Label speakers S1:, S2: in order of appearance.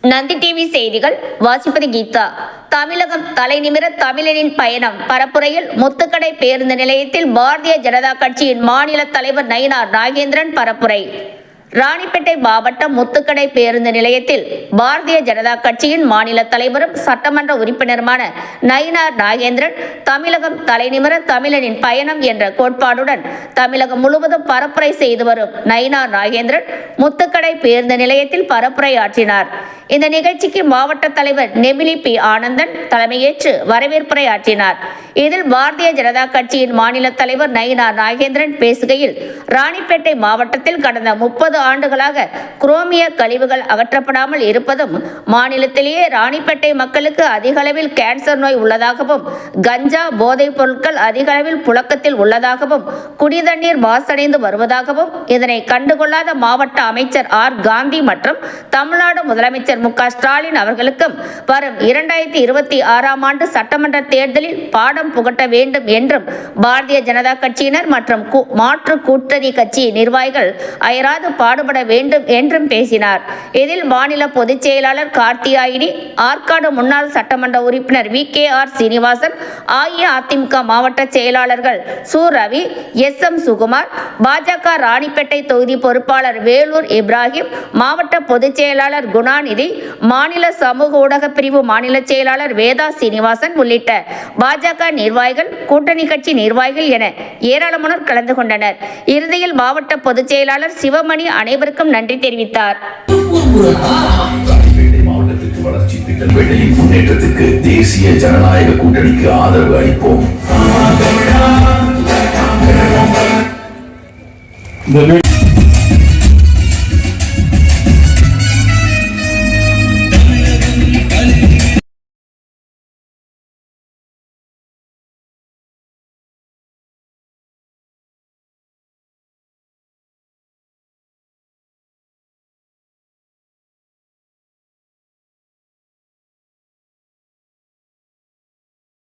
S1: Nandi TV செய்திகள் வாசிப்பது கீதா. தமிழகம் தலைநிமிர தமிழனின் பயணம் பரப்புரையில் முத்துக்கடை பேருந்து நிலையத்தில் பாரதிய ஜனதா கட்சியின் மாநில தலைவர் நயினார் நாகேந்திரன் பரப்புரை. ராணிப்பேட்டை மாவட்டம் முத்துக்கடை பேருந்து நிலையத்தில் பாரதிய ஜனதா கட்சியின் மாநில தலைவரும் சட்டமன்ற உறுப்பினருமான நயினார் நாகேந்திரன் தமிழகம் தலைநிமிர தமிழனின் பயணம் என்ற கோட்பாடுடன் தமிழகம் முழுவதும் பரப்புரை செய்து வரும் நயினார் நாகேந்திரன் முத்துக்கடை பேருந்து நிலையத்தில் பரப்புரையாற்றினார். இந்த நிகழ்ச்சிக்கு மாவட்ட தலைவர் நெமிலி பி ஆனந்தன் தலைமையேற்று வரவேற்புரை ஆற்றினார். இதில் பாரதிய ஜனதா கட்சியின் மாநில தலைவர் நயினார் நாகேந்திரன் பேசுகையில், ராணிப்பேட்டை மாவட்டத்தில் கடந்த 30 ஆண்டுகளாக குரோமிய கழிவுகள் அகற்றப்படாமல் இருப்பதும், மாநிலத்திலேயே ராணிப்பேட்டை மக்களுக்கு அதிக அளவில் கேன்சர் நோய் உள்ளதாகவும், கஞ்சா போதைப் பொருட்கள் அதிக அளவில் புழக்கத்தில் உள்ளதாகவும், குடிதண்ணீர் மாசடைந்து வருவதாகவும், இதனை கண்டுகொள்ளாத மாவட்ட அமைச்சர் ஆர் காந்தி மற்றும் தமிழ்நாடு முதலமைச்சர் மு.க. ஸ்டாலின் அவர்களுக்கும் வரும் 2026ஆம் ஆண்டு சட்டமன்ற தேர்தலில் பாடம் புகட்ட வேண்டும் என்றும் பாரதிய ஜனதா கட்சியினர் மற்றும் மாற்று கூட்டணி கட்சி நிர்வாகிகள் அயராது பாடுபட வேண்டும் என்றும் பேசினார். இதில் மாநில பொதுச் செயலாளர் கார்த்தியாயினி, ஆற்காடு முன்னாள் சட்டமன்ற உறுப்பினர் VKR சீனிவாசன், அஇஅதிமுக மாவட்ட செயலாளர்கள் சு. ரவி, SM சுகுமார், பாஜக ராணிப்பேட்டை தொகுதி பொறுப்பாளர் வேலூர் இப்ராஹிம், மாவட்ட பொதுச் செயலாளர் குணாநிதி, மாநில சமூக ஊடக பிரிவு மாநில செயலாளர் வேதா சீனிவாசன் உள்ளிட்ட பாஜக நிர்வாகிகள், கூட்டணி கட்சி நிர்வாகிகள் என ஏராளமானோர் கலந்து கொண்டனர். இறுதியில் மாவட்ட பொதுச் செயலாளர் சிவமணி அனைவருக்கும் நன்றி தெரிவித்தார்.
S2: மாவட்டத்திற்கு வளர்ச்சி திட்டங்களின் முன்னேற்றத்துக்கு தேசிய ஜனநாயக கூட்டணிக்கு ஆதரவு அளிப்போம்.